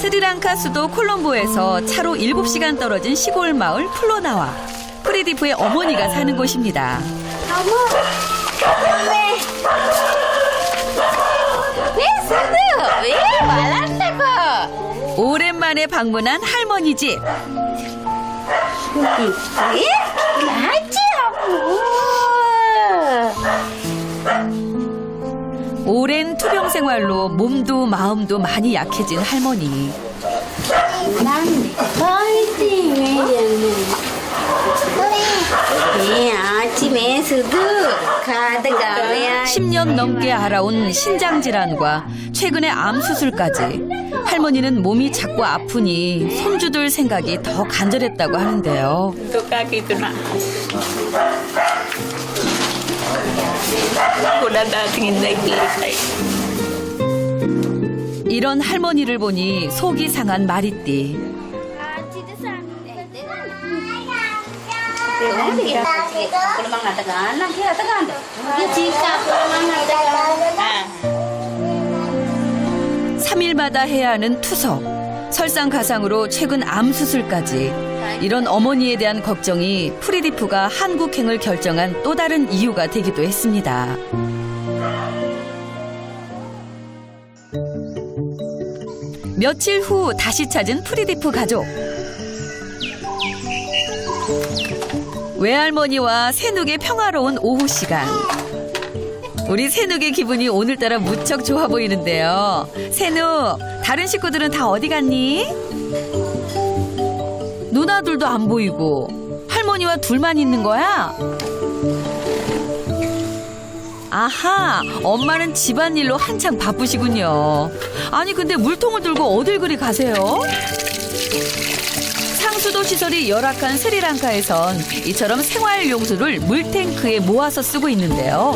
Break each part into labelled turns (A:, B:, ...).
A: 스리랑카 수도 콜롬보에서 차로 7시간 떨어진 시골 마을 플로나와 프리디프의 어머니가 사는 곳입니다. 오랜만에 방문한 할머니 집. 오랜 투병 생활로 몸도 마음도 많이 약해진 할머니. 10년 넘게 알아온 신장 질환과 최근의 암 수술까지 할머니는 몸이 자꾸 아프니 손주들 생각이 더 간절했다고 하는데요. 이런 할머니를 보니 속이 상한 마리띠. 삼일마다 해야 하는 투석, 설상가상으로 최근 암 수술까지. 이런 어머니에 대한 걱정이 프리디프가 한국행을 결정한 또 다른 이유가 되기도 했습니다. 며칠 후 다시 찾은 프리디프 가족. 외할머니와 새누의 평화로운 오후 시간. 우리 새누의 기분이 오늘따라 무척 좋아 보이는데요. 새누, 다른 식구들은 다 어디 갔니? 누나들도 안 보이고 할머니와 둘만 있는 거야? 아하, 엄마는 집안일로 한창 바쁘시군요. 아니 근데 물통을 들고 어딜 그리 가세요? 상수도 시설이 열악한 스리랑카에선 이처럼 생활용수를 물탱크에 모아서 쓰고 있는데요.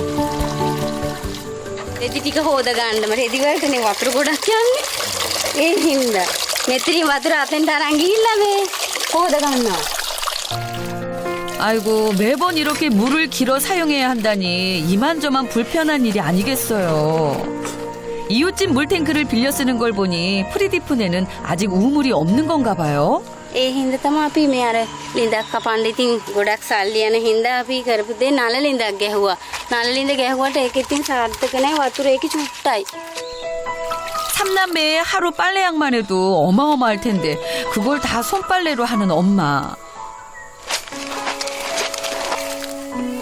B: රෙදි ටික හොද ගන්න මම රෙදි වලටනේ වතුර ගොඩක් යන්නේ. ඒ හින්දා මෙතනින් වතුර අතෙන්ට අරන් ගිහිල්ලා මේ හොද ගන්නවා.
A: 아이고, 매번 이렇게 물을 길어 사용해야 한다니 이만저만 불편한 일이 아니겠어요. 이웃집 물탱크를 빌려 쓰는 걸 보니 프리디프네는 아직 우물이 없는 건가 봐요.
B: ඒ හින්දා තමයි අපි මේ අර ලිඳක් කපන්න ඉතින් ගොඩක් සල්ලි යන හින්දා අපි කරපු දේ නල ලිඳක් ගැහුවා. නල ලිඳ ගැහුවට ඒක ඉතින් සාර්ථක නැහැ වතුර ඒකේ චුට්ටයි.
A: 삼남매의 하루 빨래양만 해도 어마어마할 텐데 그걸 다 손빨래로 하는 엄마.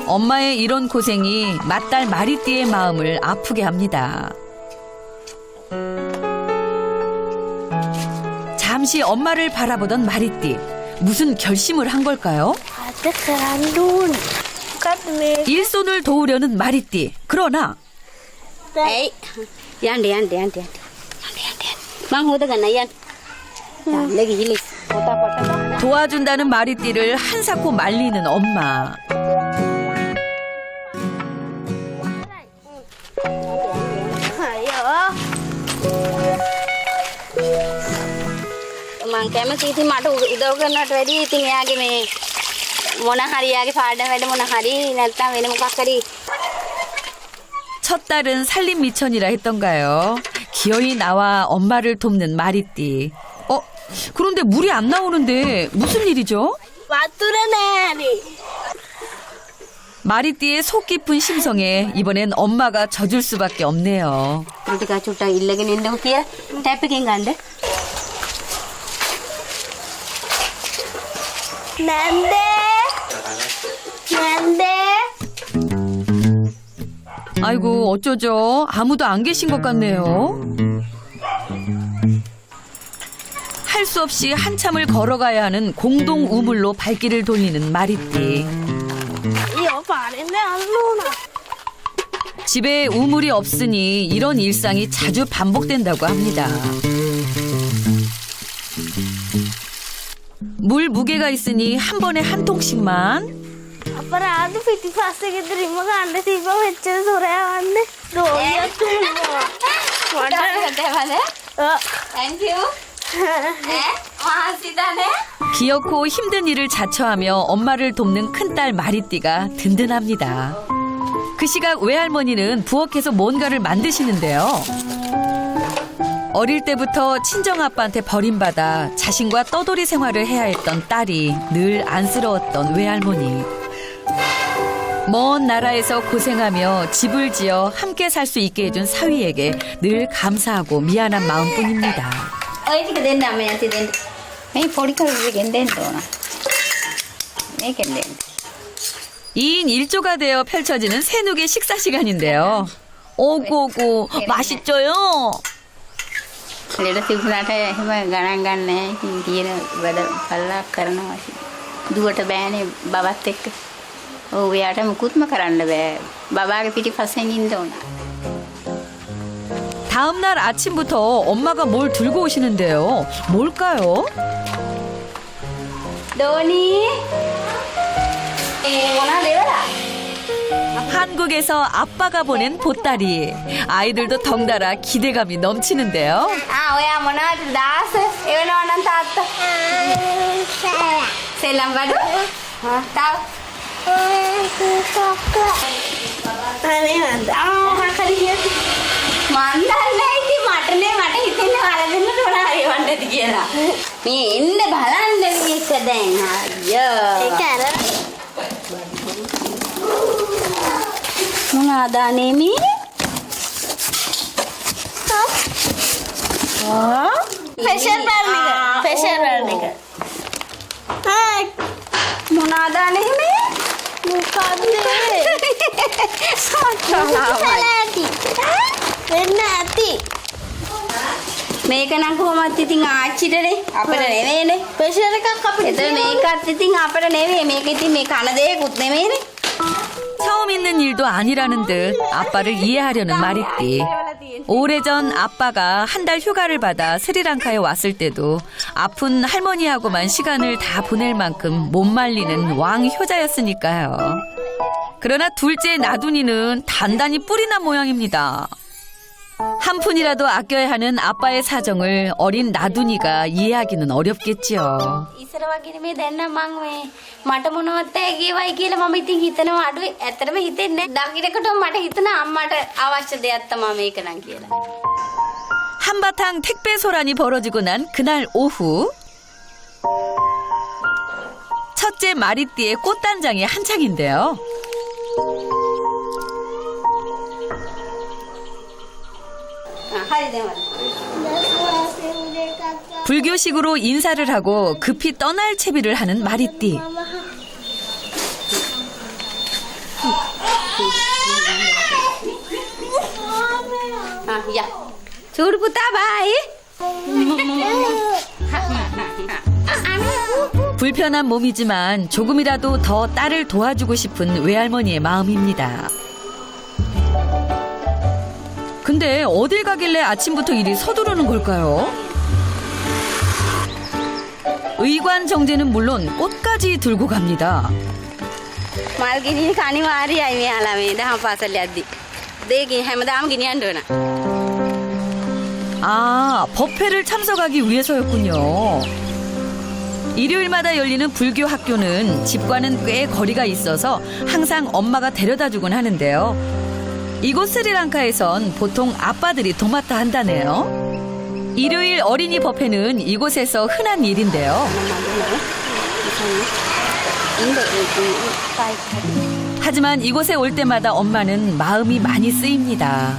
A: 엄마의 이런 고생이 맏딸 마리띠의 마음을 아프게 합니다. 잠시 엄마를 바라보던 마리띠. 무슨 결심을 한 걸까요? 일손을 도우려는 마리띠. 그러나
B: 에이 යන්න මං හොද ගන්න යන්න. යන්න ගිහිලි. පොත
A: 도와준다는 마리띠를 한사코 말리는 엄마.
B: මං කැමති ඉතින් මට උදව් කරනවට වැඩිය ඉතින් එයාගේ මේ මොන හරි එයාගේ පාඩම් වැඩ මොන හරි නැත්නම් වෙන මොකක් හරි.
A: 첫 딸은 살림 미천이라 했던가요. 기어이 나와 엄마를 돕는 마리띠. 그런데 물이 안 나오는데 무슨 일이죠?
B: වතුර නෑනේ.
A: 마리띠의 속 깊은 심성에 이번엔 엄마가 져줄 수밖에 없네요.
B: ටිකක් චුට්ටක් ඉල්ලගෙන ඉන්නකො කියලා ටැප් එකෙන් ගන්න. 난데.
A: 아이고 어쩌죠? 아무도 안 계신 것 같네요. 할 수 없이 한참을 걸어가야 하는 공동 우물로 발길을 돌리는 마리띠. 집에 우물이 없으니 이런 일상이 자주 반복된다고 합니다. 물 무게가 있으니 한 번에 한 통씩만.
C: අපරාධ පිටිපස්සේ ගෙදරින්ම ගන්න තිබ්බ මෙච්චර සොරයවන්නේ රෝගියක් තුන්නවා
B: Thank you. 맛있다네.
A: 귀엽고 힘든 일을 자처하며 엄마를 돕는 큰딸 마리띠가 든든합니다. 그 시각 외할머니는 부엌에서 뭔가를 만드시는데요. 어릴 때부터 친정아빠한테 버림받아 자신과 떠돌이 생활을 해야 했던 딸이 늘 안쓰러웠던 외할머니. 먼 나라에서 고생하며 집을 지어 함께 살 수 있게 해준 사위에게 늘 감사하고 미안한 마음뿐입니다.
B: ඔය ටික දෙන්න අම්මයන්ට දෙන්න. මේ පොඩි කරුවෙකින් දෙන්න ඕන. මේකෙන් දෙන්න.
A: 2인 1조가 되어 펼쳐지는 새누기 식사 시간인데요. 오고고 맛있죠요?
B: ලෙඩ තිබුණාට එහෙම ගණන් ගන්න නැහැ. ඉතින් තියෙන වැඩ පල්ලා කරනවා. දුවට බෑනේ බබත් එක්ක. ඔව් එයාට මුකුත්ම කරන්න බෑ. බබාගේ පිටිපස්සෙන් ඉන්න ඕන.
A: 다음 날 아침부터 엄마가 뭘 들고 오시는데요. 뭘까요?
B: දෝනි මොනවද ඒවලා?
A: 한국에서 아빠가 보낸 보따리. 아이들도 덩달아 기대감이 넘치는데요.
B: ඔයා මොනවද දාස? එවනවා නම් තාත්තා. සෙල්ලම් බඩු? තාව.
C: අනේ මන්ද මොකක්ද කියන්නේ
B: මන් දන්නේ ඉතින් මට හිතෙන්නේ වරදින්න ඕන හරි වන්නද කියලා. මේ එන්න බලන්න මේක දැන් අයියෝ.
C: ඒක අර
B: මොනවාද අනේමි?
C: ෆැෂන් බර්න් එක
B: මොනවාද අනේමි?
C: මොකක්ද සලාටි වෙන්න ඇති
B: මේක නම් කොහොමත් ඉතින් ආච්චිටනේ අපිට නෙවෙයිනේ.
C: ෆැෂන් එකක් අපිට
B: එතන මේකත් ඉතින් අපිට නෙවෙයි. මේක ඉතින් මේ කන දෙයක්ුත් නෙවෙයිනේ.
A: 처음 있는 일도 아니라는 듯 아빠를 이해하려는 마리띠. 오래전 아빠가 한 달 휴가를 받아 스리랑카에 왔을 때도 아픈 할머니하고만 시간을 다 보낼 만큼 못 말리는 왕효자였으니까요. 그러나 둘째 나둔이는 단단히 뿔이 난 모양입니다. 한 푼이라도 아껴야 하는 아빠의 사정을 어린 나둔이가 이해하기는 어렵겠지요.
B: ඉස්සර වගේ නෙමෙයි දැන් නම් මම මේ මට මොනවත් ඇගේවයි කියලා මම ඉතින් හිතනවා අඩුයි. ඇත්තටම හිතෙන්නේ දකින්නකොට මට හිතන අම්මට අවශ්‍ය දෙයක් තමයි මේක නම් කියලා.
A: 한바탕 택배 소란이 벌어지고 난 그날 오후. 첫째 마리띠의 꽃단장이 한창인데요.
B: හරි දැන්
A: 불교식으로 인사를 하고 급히 떠날 채비를 하는 마리띠.
B: 야 චූඩු පුතා බයි.
A: 불편한 몸이지만 조금이라도 더 딸을 도와주고 싶은 외할머니의 마음입니다. 근데 어딜 가길래 아침부터 이리 서두르는 걸까요? 의관 정제는 물론 꽃까지 들고 갑니다.
B: මල් ගිනින අනිවාර්යයි මෙයාලා මේ දහම් පාසල් යද්දි. දෙකේ හැමදාම ගෙනියන්න ඕන.
A: 아, 법회를 참석하기 위해서였군요. 일요일마다 열리는 불교 학교는 집과는 꽤 거리가 있어서 항상 엄마가 데려다주곤 하는데요. 이곳 스리랑카에선 보통 아빠들이 도맡아 한다네요. 일요일 어린이 법회는 이곳에서 흔한 일인데요. 하지만 이곳에 올 때마다 엄마는 마음이 많이 쓰입니다.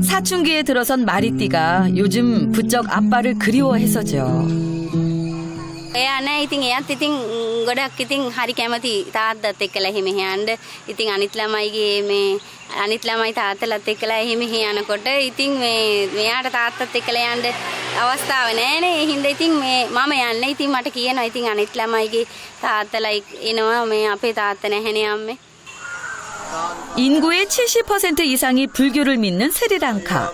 A: 사춘기에 들어선 마리띠가 요즘 부쩍 아빠를 그리워해서죠.
B: එයා නෑ ඉතින් එයාත් ඉතින් ගොඩක් ඉතින් හරි කැමති තාත්තත් එක්කලා එහෙම යන්න. ඉතින් අනිත් ළමයි තාත්තලාත් එක්කලා එහෙම යනකොට ඉතින් මෙයාට තාත්තත් එක්කලා යන්න අවස්ථාව නෑනේ. ඒ හින්දා ඉතින් මම යන්නේ. ඉතින් මට කියනවා ඉතින් අනිත් ළමයිගේ තාත්තලා එනවා මේ අපේ තාත්තා නැහැනේ අම්මේ.
A: 인구의 70% 이상이 불교를 믿는 스리랑카.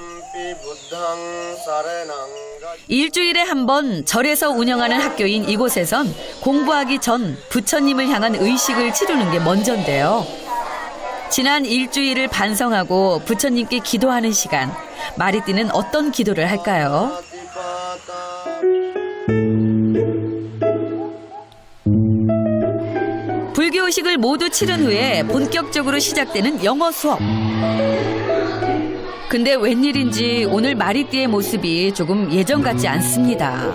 A: 일주일에 한 번 절에서 운영하는 학교인 이곳에선 공부하기 전 부처님을 향한 의식을 치르는 게 먼저인데요. 지난 일주일을 반성하고 부처님께 기도하는 시간. 마리띠는 어떤 기도를 할까요? 불교 의식을 모두 치른 후에 본격적으로 시작되는 영어 수업. 근데 웬일인지 오늘 마리띠의 모습이 조금 예전 같지 않습니다.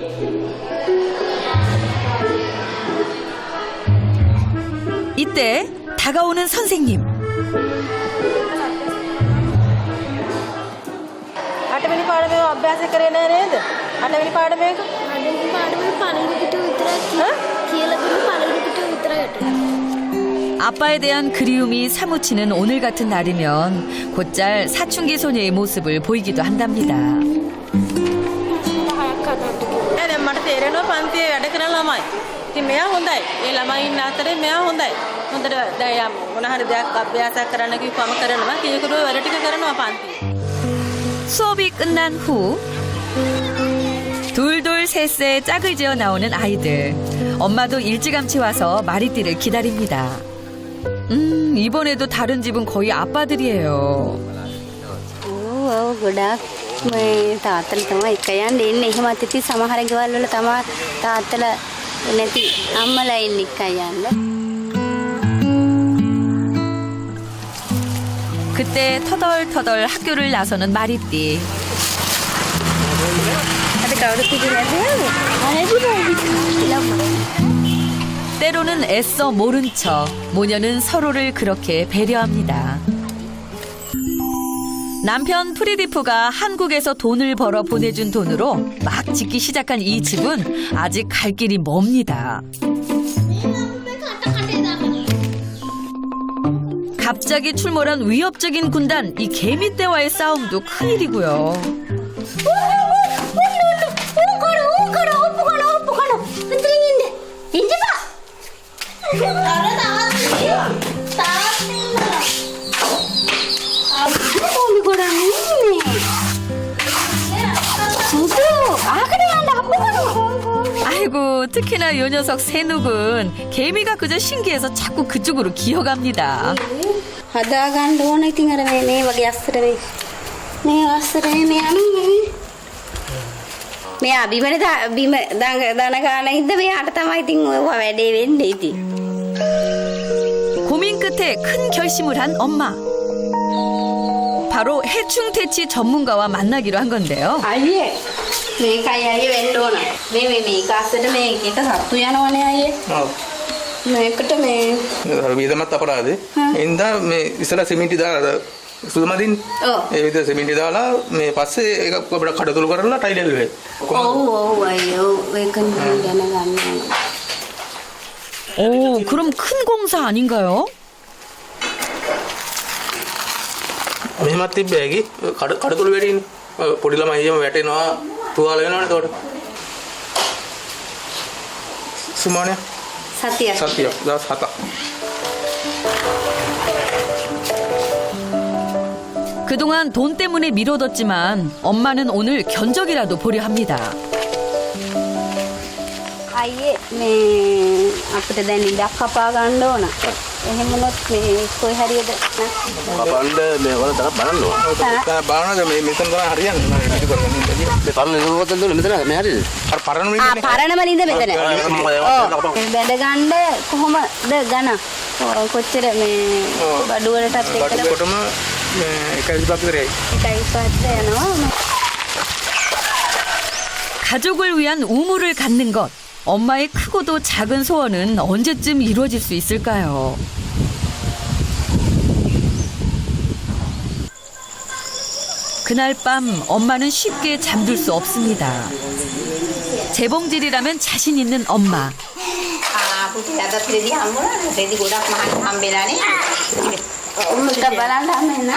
A: 이때 다가오는 선생님.
D: අටවෙනි පාඩමේ අභ්‍යාස කරේ නෑ නේද? අටවෙනි පාඩමේක
C: අඩේ පාඩමේ පළවෙනි පිටු විතරක් කියලා දුන්න පළවෙනි පිටු විතරයි.
A: 아빠에 대한 그리움이 사무치는 오늘 같은 날이면 곧잘 사춘기 소녀의 모습을 보이기도 한답니다.
D: දැන් මට තේරෙනවා පන්තියේ වැඩ කරන ළමයි. ඉතින් මෙයා හොඳයි. ඒ ළමයි ඉන්න අතරේ මෙයා හොඳයි. හොඳට දැන් මොන හරි දෙයක් අභ්‍යාසයක් කරන්න කිව්වම කරනවා. කීයකට වැඩ ටික කරනවා පන්තියේ.
A: 수업이 끝난 후 둘둘 셋세 짝을 지어 나오는 아이들. 엄마도 일찌감치 와서 마리띠를 기다립니다. 이번에도 다른 집은 거의 아빠들이에요.
B: ඔව් ගොඩාක් මේ තාත්තලා තමයි එක යන්නේ ඉන්නේ. එහෙමත් ඉතින් සමහර ගෙවල් වල තමයි තාත්තලා නැති අම්මලා ඉන්නේ එක යන්නේ.
A: 그때 터덜터덜 학교를 나서는 마리띠.
B: අද කවුරුත් ඉන්නේ
A: 때로는 애써 모른 척 모녀는 서로를 그렇게 배려합니다. 남편 프리디프가 한국에서 돈을 벌어 보내준 돈으로 막 짓기 시작한 이 집은 아직 갈 길이 멉니다. 갑자기 출몰한 위협적인 군단, 이 개미떼와의 싸움도 큰일이고요. 아이고, 특히나 요 녀석 세눅은 개미가 그저 신기해서 자꾸 그쪽으로 기어갑니다.
B: හදාගන්න ඕන ඉතින් අර මේ වගේ අස්සර මේ අස්සරේ මෙයා බිම දන ගාන ඉඳ මෙයාට තමයි ඉතින් ඔය වැඩේ වෙන්නේ ඉතින්.
A: 고민 끝에 큰 결심을 한 엄마. 바로 해충퇴치 전문가와 만나기로 한 건데요.
B: අයියේ මේකයි අයියේ වෙන්න ඕන. මේක අස්සට මේකට සත්තු යනවනේ අයියේ.
E: ඔව්.
B: මේකට මේ
E: වියදමත් අපරාධේ. එන්දා මේ ඉස්සලා සිමෙන්ති දාලා සුදු මදින්.
B: ඔව්.
E: ඒ විදිහට සිමෙන්ති දාලා මේ පස්සේ ඒක අපිට කඩතුළු කරලා ටයිල් එල්ලුවේ.
B: ඔව් අයියෝ ඒක දැනගන්න ඕන.
A: 오, 그럼 큰 공사 아닌가요?
E: මෙහෙමත් තිබ්බේ ඇගි කඩතුළු වැඩිනේ. පොඩි ළමයි එහෙම වැටෙනවා තුවාල වෙනවනේ එතකොට. සුමානේ
B: සතිය.
E: සතිය දවස් 7ක්.
A: 그동안 돈 때문에 미뤄뒀지만 엄마는 오늘 견적이라도 보려 합니다.
B: අයියේ මේ අපිට දැන් ඉඩක් කපා ගන්න ඕන. එහෙම වුණොත් මේ කොයි හරියද
E: කපන්න මේ වල තරක් බලන්න ඕන. දැන් බලනද මේ මෙතන තමයි හරියන්නේ මම පිටු කරගෙන ඉන්නේ. මේ පරණ නෙවෙයි දුන්න මෙතන මේ හරියද? අර පරණ මෙතන.
B: පරණම ලින්ද මෙතන. බැඳ ගන්න කොහොමද ගණ? කොච්චර මේ බඩු වලටත් එක්කලා
E: කොටම මේ 1.5ක් විතරයි.
B: 1.5ට යනවා.
A: 가족을 위한 우물을 갖는 것. 엄마의 크고도 작은 소원은 언제쯤 이루어질 수 있을까요? 그날 밤 엄마는 쉽게 잠들 수 없습니다. 재봉질이라면 자신 있는 엄마.
B: පුතේ අද රෙදි හම්බුණා. රෙදි ගොඩක් මහත් හම්බෙලානේ. උඹට බලන්න හම්බෙන්න.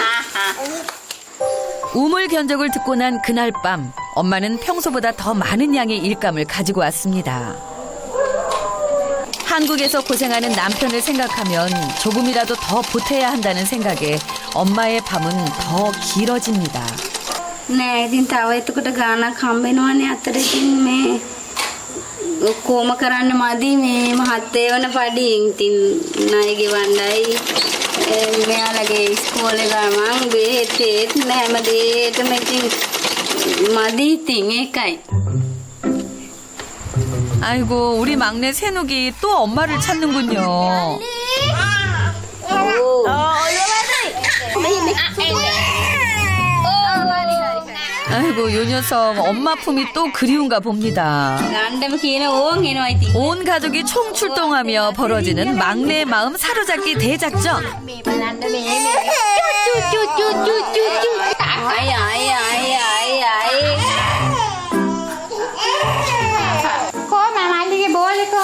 A: 우물 견적을 듣고 난 그날 밤 엄마는 평소보다 더 많은 양의 일감을 가지고 왔습니다. 한국에서 고생하는 남편을 생각하면 조금이라도 더 보태야 한다는 생각에 엄마의 밤은 더 길어집니다.
B: නෑ ඉතින් තව එතකොට ගාණක් හම්බෙනවනේ අතර ඉතින් මේ කොහොම කරන්න මදි මේ මහත්තේ වන පඩියෙන් ඉතින් ණය ගෙවන්නයි මෙයාලගේ ඉස්කෝලේ ගමන් බෙහෙත් හැම දෙයකම ඉතින් මදි ඉතින් ඒකයි.
A: 아이고, 우리 막내 세눅이 또 엄마를 찾는군요. 아이고 요 녀석 엄마 품이 또 그리운가 봅니다.
B: ගණ්ඩම කියන ඕන් එනවා ඉතින්.
A: 온 가족이 총출동하며 벌어지는 막내의 마음 사로잡기 대작전.
B: මේ බලන්න මේ චුචුචුචුචුචු. අය අය අය අය අය. කො මමල්ලිගේ බෝලේකෝ.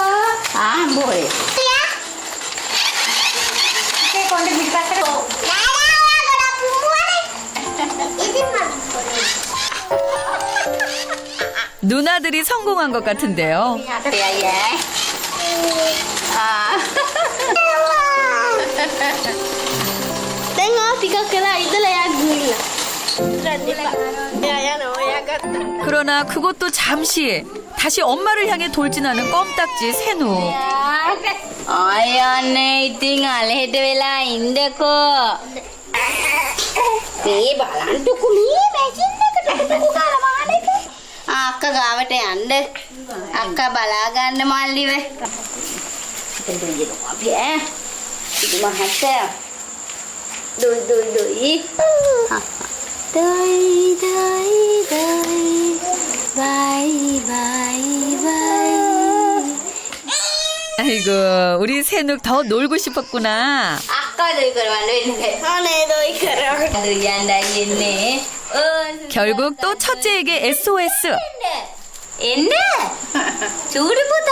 B: බෝලේ. ඒ කොණ්ඩේ පිටපස්සට කො.
A: 누나들이 성공한 것 같은데요.
B: අතේ අයියා.
C: දැන් ආ ටිකක් වෙලා ඉඳලා යා ගිහිල්ලා. රන් එපා. එයා යනවා එයා ගත්තා.
A: 그러나 그것도 잠시 다시 엄마를 향해 돌진하는 껌딱지 세누.
B: ආයන්නේ ඉතින් අලහෙට වෙලා ඉන්නකෝ. මේ බලන්නකෝ මේ මැෂින් එකට කුඩු කාලා මානෙක. අක්කා ගාවට යන්න. අක්කා බලා ගන්න මල්ලිව. අපි ඉතින් මහත්ත. දුයි දුයි දුයි. දුයි දුයි දුයි. බයි බයි බයි.
A: 아이고 우리 세누 더 놀고 싶었구나.
B: අක්කා දුයි කරවන්න වෙන්නේ.
C: අනේ දොයි කරා.
B: දුයන්ඩයි එන්නේ.
A: 결국 또 첫째에게 SOS.
B: එන්න. චූඩි පුතා.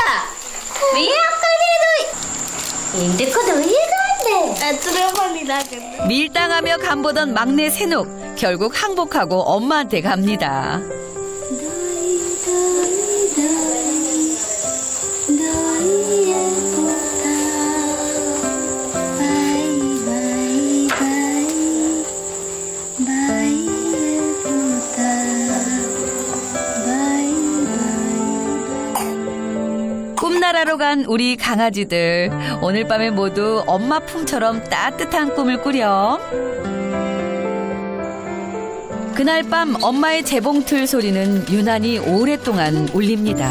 B: මේ අක්කනේ දුයි. එන්නකො දුයි ගන්න.
C: ඇත්තටම නිදාගන්න.
A: 밀당하며 간보던 막내 세눅 결국 항복하고 엄마한테 갑니다. 꿈나라로 간 우리 강아지들 오늘 밤에 모두 엄마 품처럼 따뜻한 꿈을 꾸렴. 그날 밤 엄마의 재봉틀 소리는 유난히 오랫동안 울립니다.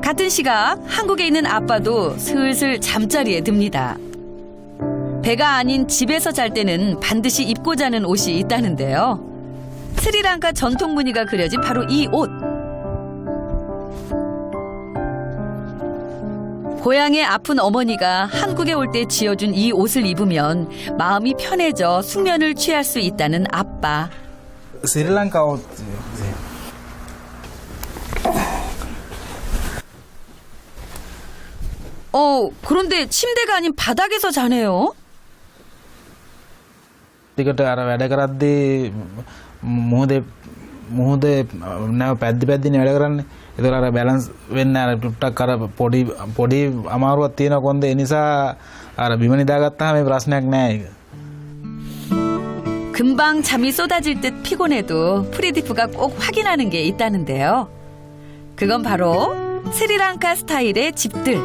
A: 같은 시각 한국에 있는 아빠도 슬슬 잠자리에 듭니다. 배가 아닌 집에서 잘 때는 반드시 입고 자는 옷이 있다는데요. 스리랑카 전통 무늬가 그려진 바로 이 옷. 고향의 아픈 어머니가 한국에 올 때 지어준 이 옷을 입으면 마음이 편해져 숙면을 취할 수 있다는 아빠.
F: 스리랑카 옷.
A: 그런데 침대가 아닌 바닥에서 자네요?
F: ටිකට අර වැඩ කරද්දී මුහුදේ නැව පැද්දි පැද්දිනේ වැඩ කරන්නේ. ඒතර අර බැලන්ස් වෙන්න අර ටුට්ටක් අර පොඩි අමාරුවක් තියෙන කොන්ද ඒ නිසා අර බිම නිදාගත්තාම මේ ප්‍රශ්නයක් නෑ ඒක.
A: 금방 잠이 쏟아질 듯 피곤해도 프리디프가 꼭 확인하는 게 있다는데요. 그건 바로 스리랑카 스타일의 집들.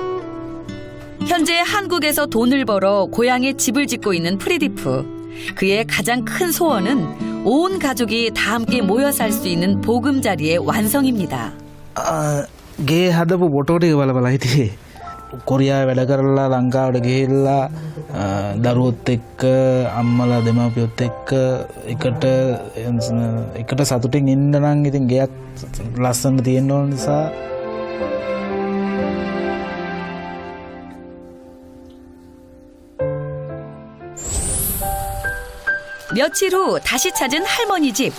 A: 현재 한국에서 돈을 벌어 고향에 집을 짓고 있는 프리디프. 그의 가장 큰 소원은 온 가족이 다 함께 모여 살 수 있는 보금자리의 완성입니다.
F: ගේ හදපු ෆොටෝ ටික බලලා හිටියේ. කොරියාවේ වැඩ කරලා ලංකාවට ගිහිල්ලා දරුවොත් එක්ක අම්මලා දෙමාපියොත් එක්ක එකට සතුටින් ඉන්න නම් ඉතින් ගෙයක් ලස්සන තියෙන්න ඕන නිසා
A: 며칠 후 다시 찾은 할머니 집.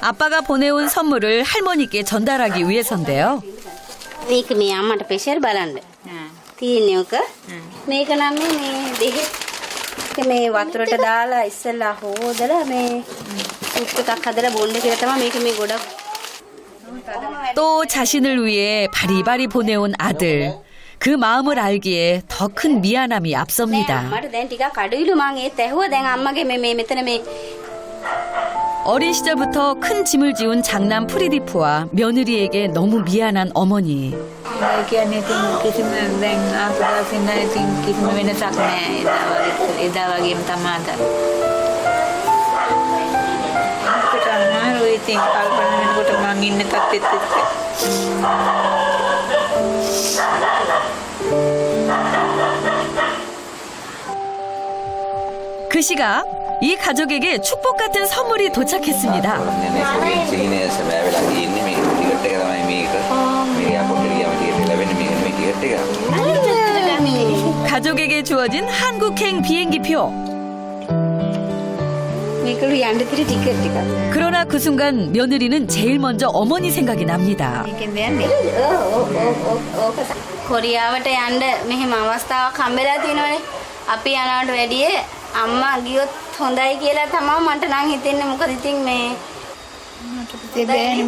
A: 아빠가 보내온 선물을 할머니께 전달하기 위해서인데요.
B: මේක මේ අම්මට ප්‍රෙෂර් බලන්න. තියෙන්නේ ඔක. මේක නම් මේ දෙහි මේ වතුරට දාලා ඉස්සෙල්ලා හොදලා මේ සුප් එකක් හදලා බොන්න කියලා තමයි මේක මේ ගොඩක්.
A: 또 자신을 위해 바리바리 보내온 아들. 그 마음을 알기에 더 큰 미안함이 앞섭니다.
B: අම්මට දැන් ටිකක් අඩුයිලු මං ඒත් ඇහුවා දැන් අම්මගේ මේ මෙතන මේ
A: 어린 시절부터 큰 짐을 지운 장남 프리디프와 며느리에게 너무 미안한 어머니.
G: කියන්නේ ඉතින් කිසිම දැන් ආපදාසින්න ඉතින් කිසිම වෙනසක් නෑ එදා වගේම තමයි අද. අපිට අමාරුයි ඉතින් කල්පනා වෙනකොට මං ඉන්න තත්ත්වෙත් එක්ක.
A: 그 시각 이 가족에게 축복 같은 선물이 도착했습니다.
H: සීනය සැබෑ වෙලා තියෙන්නේ මේ ටිකට් එක තමයි මේක. මේ එයාපෝට් එකට ගියාම ටිකට් එක ලැබෙන්නේ මේ ටිකට් එක.
A: 가족에게 주어진 한국행 비행기표.
B: මේකලු යන්න තිර ටිකට් එක.
A: 그러나 그 순간 며느리는 제일 먼저 어머니 생각이 납니다.
G: ඒකෙන්ද යන්නේ?
B: කොරියාවට යන්න මෙහෙම අවස්ථාවක් හම්බෙලා තියෙනවනේ. අපි යනවට වැඩිය අම්මා ගියොත් හොඳයි කියලා තමයි මට නම් හිතෙන්නේ. මොකද ඉතින් මේ
G: ඒ බෑනේ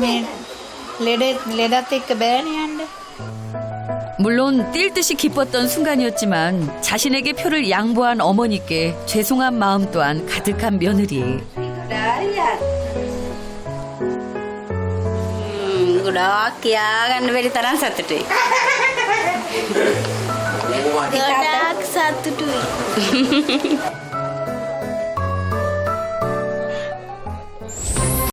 G: මේ ලෙඩත් එක්ක බෑනේ යන්න.
A: 물론 뛸 듯이 기뻤던 순간이었지만 자신에게 표를 양보한 어머니께 죄송한 마음 또한 가득한 며느리.
B: ගොඩාක් කියාගන්න බැරි තරම් සතුටුයි.
C: ගොඩාක් සතුටුයි.